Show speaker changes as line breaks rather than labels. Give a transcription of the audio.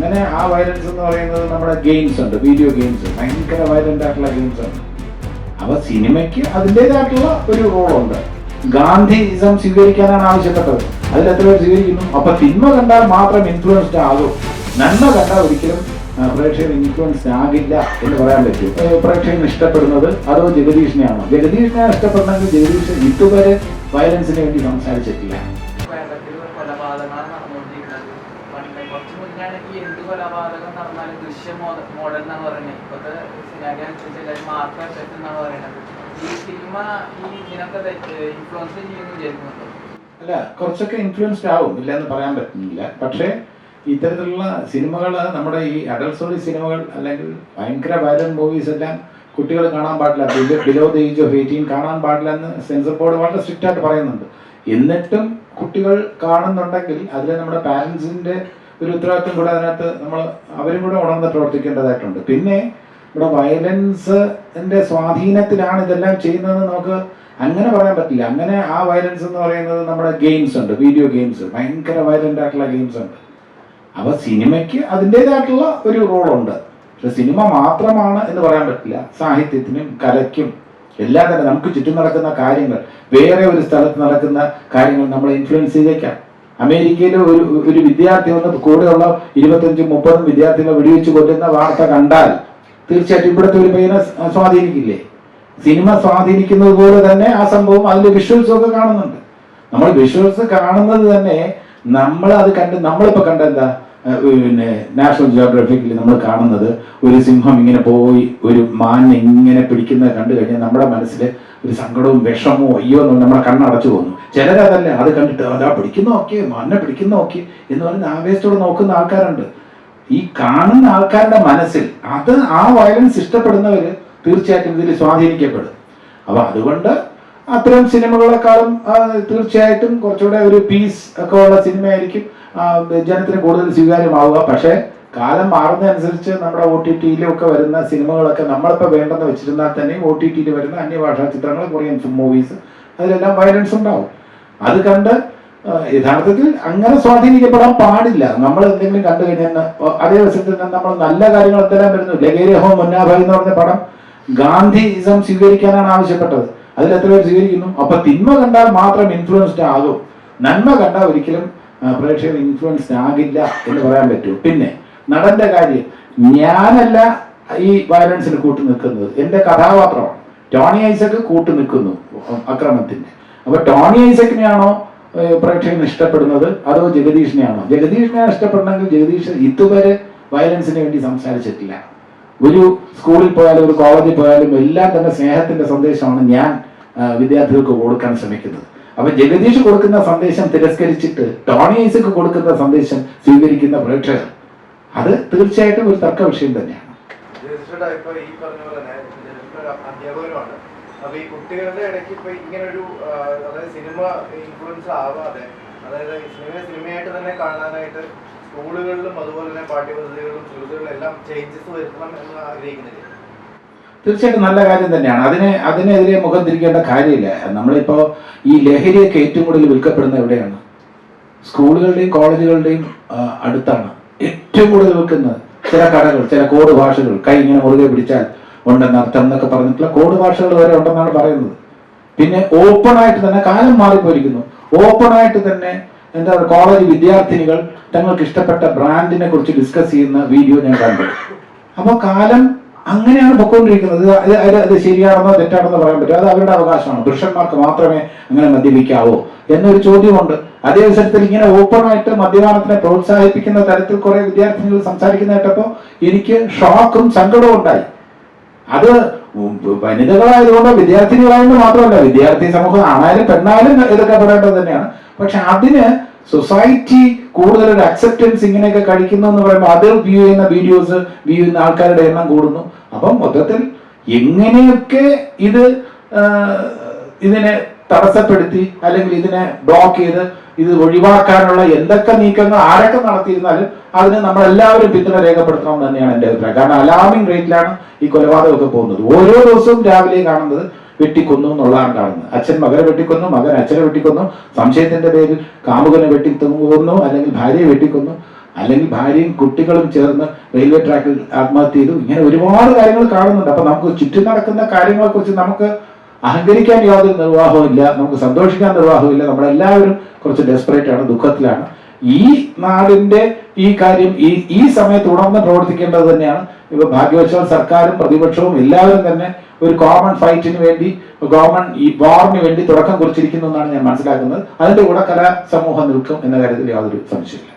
അങ്ങനെ ആ വയലൻസ് എന്ന് പറയുന്നത് നമ്മുടെ ഗെയിംസ് ഉണ്ട്, വീഡിയോ ഗെയിംസ്, ഭയങ്കര വയലന്റ് ആയിട്ടുള്ള ഗെയിംസ് ഉണ്ട്. അപ്പൊ സിനിമയ്ക്ക് അതിൻ്റെതായിട്ടുള്ള ഒരു റോളുണ്ട്. ഗാന്ധിസം സ്വീകരിക്കാനാണ് ആവശ്യപ്പെട്ടത്, അതിൽ എത്ര പേർ സ്വീകരിക്കുന്നു? അപ്പൊ തിന്മ കണ്ടാൽ മാത്രം ഇൻഫ്ലുവൻസ്ഡ് ആകും, നന്മ കണ്ടാൽ ഒരിക്കലും പ്രേക്ഷകർ ഇൻഫ്ലുവൻസ്ഡ് ആകില്ല എന്ന് പറയാൻ പറ്റും. പ്രേക്ഷകൻ ഇഷ്ടപ്പെടുന്നത് അതോ ജഗദീഷിനെയാണോ? ജഗദീഷിനെ ഇഷ്ടപ്പെടുന്നെങ്കിൽ ജഗദീഷ് ഇതുവരെ വയലൻസിന് വേണ്ടി സംസാരിച്ചിട്ടില്ല.
കൊലപാതകം നടന്നാലും ദൃശ്യ മോഡൽ എന്നാണ് പറയുന്നത്. ഇപ്പോഴത്തെ മാർക്ക് എന്നാണ് പറയുന്നത്. ഈ സിനിമ ഈ ഇതിനൊക്കെ ഇൻഫ്ലുവൻസ് ചെയ്യുന്നു വിചാരിക്കുന്നുണ്ടോ?
അല്ല, കുറച്ചൊക്കെ ഇൻഫ്ലുവൻസ്ഡ് ആവും, ഇല്ലെന്ന് പറയാൻ പറ്റുന്നില്ല. പക്ഷേ ഇത്തരത്തിലുള്ള സിനിമകൾ, നമ്മുടെ ഈ അഡൽട്ട് സ്റ്റോറി സിനിമകൾ അല്ലെങ്കിൽ ഭയങ്കര വയലന്റ് മൂവീസ് എല്ലാം കുട്ടികൾ കാണാൻ പാടില്ല, ബിലോ ദ ഏജ് ഓഫ് 18 കാണാൻ പാടില്ല എന്ന് സെൻസർ ബോർഡ് വളരെ സ്ട്രിക്റ്റ് ആയിട്ട് പറയുന്നുണ്ട്. എന്നിട്ടും കുട്ടികൾ കാണുന്നുണ്ടെങ്കിൽ അതിൽ നമ്മുടെ പാരൻസിന്റെ ഒരു ഉത്തരവാദിത്വം കൂടെ അതിനകത്ത് അവരും കൂടെ ഉണർന്ന് പ്രവർത്തിക്കേണ്ടതായിട്ടുണ്ട്. പിന്നെ ഇവിടെ വയലൻസിന്റെ സ്വാധീനത്തിലാണ് ഇതെല്ലാം ചെയ്യുന്നതെന്ന് നമുക്ക് അങ്ങനെ പറയാൻ പറ്റില്ല. അങ്ങനെ ആ വയലൻസ് എന്ന് പറയുന്നത് നമ്മുടെ ഗെയിംസ് ഉണ്ട്, വീഡിയോ ഗെയിംസ്, ഭയങ്കര വയലന്റ് ആയിട്ടുള്ള ഗെയിംസ് ഉണ്ട്. അപ്പൊ സിനിമയ്ക്ക് അതിൻ്റെതായിട്ടുള്ള ഒരു റോളുണ്ട്. പക്ഷെ സിനിമ മാത്രമാണ് എന്ന് പറയാൻ പറ്റില്ല. സാഹിത്യത്തിനും കലയ്ക്കും എല്ലാം തന്നെ നമുക്ക് ചുറ്റും നടക്കുന്ന കാര്യങ്ങൾ, വേറെ ഒരു സ്ഥലത്ത് നടക്കുന്ന കാര്യങ്ങൾ നമ്മളെ ഇൻഫ്ലുവൻസ് ചെയ്തേക്കാം. അമേരിക്കയിൽ ഒരു വിദ്യാർത്ഥി വന്ന് കൂടെയുള്ള 25-30 വിദ്യാർത്ഥികളെ വെടിവെച്ച് കൊല്ലുന്ന വാർത്ത കണ്ടാൽ തീർച്ചയായിട്ടും ഇവിടുത്തെ ഒരു പയ്യനെ സ്വാധീനിക്കില്ലേ? സിനിമ സ്വാധീനിക്കുന്നത് പോലെ തന്നെ ആ സംഭവം അതിന്റെ വിഷ്വൽസും ഒക്കെ കാണുന്നുണ്ട്. നമ്മൾ വിഷ്വൽസ് കാണുന്നത് തന്നെ നമ്മൾ അത് നമ്മളിപ്പോ കണ്ട എന്താ, പിന്നെ നാഷണൽ ജിയോഗ്രഫിക്കിൽ നമ്മൾ കാണുന്നത് ഒരു സിംഹം ഇങ്ങനെ പോയി ഒരു മാനിനെ ഇങ്ങനെ പിടിക്കുന്നത് കണ്ടു കഴിഞ്ഞാൽ നമ്മുടെ മനസ്സിൽ ഒരു സങ്കടവും വിഷമവും അയ്യോ എന്ന് നമ്മുടെ കണ്ണടച്ചു പോകുന്നു. ചിലരതല്ല, അത് കണ്ടിട്ട് അതാ പിടിക്കുന്ന നോക്കി, മാനിനെ പിടിക്കുന്ന നോക്കി എന്ന് പറഞ്ഞ് ആവേശത്തോടെ നോക്കുന്ന ആൾക്കാരുണ്ട്. ഈ കാണുന്ന ആൾക്കാരുടെ മനസ്സിൽ അത് ആ വയലൻസ് ഇഷ്ടപ്പെടുന്നവര് തീർച്ചയായിട്ടും ഇതിൽ സ്വാധീനിക്കപ്പെടും. അപ്പൊ അതുകൊണ്ട് അത്തരം സിനിമകളെക്കാളും തീർച്ചയായിട്ടും കുറച്ചുകൂടെ ഒരു പീസ് ഒക്കെ ഉള്ള സിനിമയായിരിക്കും ജനത്തിന് കൂടുതൽ സ്വീകാര്യമാവുക. പക്ഷേ കാലം മാറുന്നതനുസരിച്ച് നമ്മുടെ OTT-യിലും ഒക്കെ വരുന്ന സിനിമകളൊക്കെ നമ്മളിപ്പോൾ വേണ്ടെന്ന് വെച്ചിരുന്നാൽ തന്നെയും OTT-യിൽ വരുന്ന അന്യഭാഷാ ചിത്രങ്ങൾ, കൊറിയൻ മൂവീസ്, അതിലെല്ലാം വയലൻസ് ഉണ്ടാവും. അത് കണ്ട് യഥാർത്ഥത്തിൽ അങ്ങനെ സ്വാധീനിക്കപ്പെടാൻ പാടില്ല. നമ്മൾ എന്തെങ്കിലും കണ്ടു കഴിഞ്ഞാൽ അതേ വശത്തിൽ നിന്ന് നമ്മൾ നല്ല കാര്യങ്ങൾ എന്തെല്ലാം വരുന്നു. ലഗേരഹോ മുന്നാഭായി എന്ന് പറഞ്ഞ പടം ഗാന്ധിസം സ്വീകരിക്കാനാണ് ആവശ്യപ്പെട്ടത്, അതിൽ എത്ര പേർ സ്വീകരിക്കുന്നു? അപ്പൊ തിന്മ കണ്ടാൽ മാത്രം ഇൻഫ്ലുവൻസ്ഡ് ആകും, നന്മ കണ്ടാൽ ഒരിക്കലും പ്രേക്ഷകർ ഇൻഫ്ലുവൻസ്ഡ് ആകില്ല എന്ന് പറയാൻ പറ്റൂ. പിന്നെ നടന്റെ കാര്യം, ഞാനല്ല ഈ വയലൻസിന് കൂട്ടു നിൽക്കുന്നത്, എന്റെ കഥാപാത്രമാണ്. ടോണി ഐസക് കൂട്ടു നിൽക്കുന്നു അക്രമത്തിന്റെ. അപ്പൊ ടോണി ഐസക്കിനെയാണോ പ്രേക്ഷകൻ ഇഷ്ടപ്പെടുന്നത് അതോ ജഗദീഷിനെയാണോ? ജഗദീഷിനെ ഇഷ്ടപ്പെടണമെങ്കിൽ ജഗദീഷ് ഇതുവരെ വയലൻസിന് വേണ്ടി സംസാരിച്ചിട്ടില്ല. ഒരു സ്കൂളിൽ പോയാലും ഒരു കോളേജിൽ പോയാലും എല്ലാം തന്നെ സ്നേഹത്തിന്റെ സന്ദേശമാണ് ഞാൻ വിദ്യാർത്ഥികൾക്ക് കൊടുക്കാൻ ശ്രമിക്കുന്നത്. അപ്പൊ ജഗദീഷ് കൊടുക്കുന്ന സന്ദേശം തിരസ്കരിച്ചിട്ട് ടോണി ഐസക് കൊടുക്കുന്ന സന്ദേശം സ്വീകരിക്കുന്ന പ്രേക്ഷകർ, അത് തീർച്ചയായിട്ടും ഒരു തർക്ക വിഷയം തന്നെയാണ്.
അപ്പൊ ഈ കുട്ടികളുടെ ഇടയ്ക്ക് ഇപ്പൊ ഇങ്ങനൊരു അതായത് സിനിമ ഇൻഫ്ലുവൻസ് ആവാതെ, അതായത് സിനിമയായിട്ട് തന്നെ കാണാനായിട്ട് സ്കൂളുകളിലും അതുപോലെ തന്നെ പാഠ്യപദ്ധതികളിലും സിലബസുകളിലും എല്ലാം ചേഞ്ചസ് വരുത്തണം എന്ന് ആഗ്രഹിക്കുന്നില്ല.
തീർച്ചയായിട്ടും നല്ല കാര്യം തന്നെയാണ്. അതിനെതിരെ മുഖം തിരിക്കേണ്ട കാര്യമില്ല. നമ്മളിപ്പോ ഈ ലഹരിയൊക്കെ ഏറ്റവും കൂടുതൽ വിൽക്കപ്പെടുന്ന എവിടെയാണ്? സ്കൂളുകളുടെയും കോളേജുകളുടെയും അടുത്താണ് ഏറ്റവും കൂടുതൽ വിൽക്കുന്നത്. ചില കടകൾ, ചില കോഡ് ഭാഷകൾ, കൈ ഇങ്ങനെ മുറുകെ പിടിച്ചാൽ ഉണ്ടെന്ന് അർത്ഥം എന്നൊക്കെ പറഞ്ഞിട്ടുള്ള കോഡ് ഭാഷകൾ വരെ ഉണ്ടെന്നാണ് പറയുന്നത്. പിന്നെ ഓപ്പണായിട്ട് തന്നെ, കാലം മാറിപ്പോയിരിക്കുന്നു, ഓപ്പണായിട്ട് തന്നെ എന്താ പറയുക, കോളേജ് വിദ്യാർത്ഥിനികൾ തങ്ങൾക്ക് ഇഷ്ടപ്പെട്ട ബ്രാൻഡിനെ കുറിച്ച് ഡിസ്കസ് ചെയ്യുന്ന വീഡിയോ ഞാൻ കണ്ടു. അപ്പോൾ കാലം അങ്ങനെയാണ് പൊയ്ക്കൊണ്ടിരിക്കുന്നത്. അത് ശരിയാണെന്നോ തെറ്റാണെന്നോ പറയാൻ പറ്റും, അത് അവരുടെ അവകാശമാണ്. പുരുഷന്മാർക്ക് മാത്രമേ അങ്ങനെ മദ്യപിക്കാവോ എന്നൊരു ചോദ്യമുണ്ട്. അതേ അവസരത്തിൽ ഇങ്ങനെ ഓപ്പണായിട്ട് മദ്യപാനത്തിനെ പ്രോത്സാഹിപ്പിക്കുന്ന തരത്തിൽ കുറെ വിദ്യാർത്ഥിനികൾ സംസാരിക്കുന്ന കേട്ടപ്പോൾ എനിക്ക് ഷോക്കും സങ്കടവും ഉണ്ടായി. അത് വനിതകളായതുകൊണ്ടോ വിദ്യാർത്ഥിനികളായതുകൊണ്ട് മാത്രമല്ല, വിദ്യാർത്ഥി സമൂഹം ആണായാലും പെണ്ണായാലും എതിർക്കപ്പെടേണ്ടത് തന്നെയാണ്. പക്ഷെ അതിന് സൊസൈറ്റി കൂടുതൽ ഒരു അക്സെപ്റ്റൻസ് ഇങ്ങനെയൊക്കെ കഴിക്കുന്നു എന്ന് പറയുമ്പോൾ അത് വ്യൂ ചെയ്യുന്ന ആൾക്കാരുടെ എണ്ണം കൂടുന്നു. അപ്പം മൊത്തത്തിൽ എങ്ങനെയൊക്കെ ഇതിനെ തടസ്സപ്പെടുത്തി അല്ലെങ്കിൽ ഇതിനെ ബ്ലോക്ക് ചെയ്ത് ഇത് ഒഴിവാക്കാനുള്ള എന്തൊക്കെ നീക്കങ്ങൾ ആരൊക്കെ നടത്തിയിരുന്നാലും അതിന് നമ്മളെല്ലാവരും പിന്തുണ രേഖപ്പെടുത്തണം തന്നെയാണ് എൻ്റെ അഭിപ്രായം. കാരണം അലാമിംഗ് റേറ്റിലാണ് ഈ കൊലപാതകമൊക്കെ പോകുന്നത്. ഓരോ ദിവസവും രാവിലെ കാണുന്നത് വെട്ടിക്കൊന്നു എന്നുള്ളതാണ് കാണുന്നത്. അച്ഛൻ മകനെ വെട്ടിക്കൊന്നു, മകൻ അച്ഛനെ വെട്ടിക്കൊന്നു, സംശയത്തിന്റെ പേരിൽ കാമുകനെ വെട്ടിക്കൊന്നു, അല്ലെങ്കിൽ ഭാര്യയെ വെട്ടിക്കൊന്നു. അല്ലെങ്കിൽ ഭാര്യയും കുട്ടികളും ചേർന്ന് റെയിൽവേ ട്രാക്കിൽ ആത്മഹത്യ ചെയ്തു. ഇങ്ങനെ ഒരുപാട് കാര്യങ്ങൾ കാണുന്നുണ്ട്. അപ്പൊ നമുക്ക് ചുറ്റും നടക്കുന്ന കാര്യങ്ങളെ കുറിച്ച് നമുക്ക് അഹങ്കരിക്കാൻ യാതൊരു നിർവാഹവും ഇല്ല, നമുക്ക് സന്തോഷിക്കാൻ നിർവാഹവും ഇല്ല. നമ്മളെല്ലാവരും കുറച്ച് ഡെസ്പറേറ്റ് ആണ്, ദുഃഖത്തിലാണ്. ഈ നാടിന്റെ ഈ കാര്യം ഈ സമയത്ത് ഉണർന്ന് പ്രവർത്തിക്കേണ്ടത് തന്നെയാണ്. ഇപ്പൊ ഭാഗ്യവശാൽ സർക്കാരും പ്രതിപക്ഷവും എല്ലാവരും തന്നെ ഒരു കോമൺ ഫൈറ്റിന് വേണ്ടി, കോമൺ ഈ വാറിന് വേണ്ടി തുടക്കം കുറിച്ചിരിക്കുന്നു എന്നാണ് ഞാൻ മനസ്സിലാക്കുന്നത്. അതിന്റെ കൂടെ കലാ സമൂഹം നിൽക്കും എന്ന കാര്യത്തിൽ യാതൊരു സംശയമില്ല.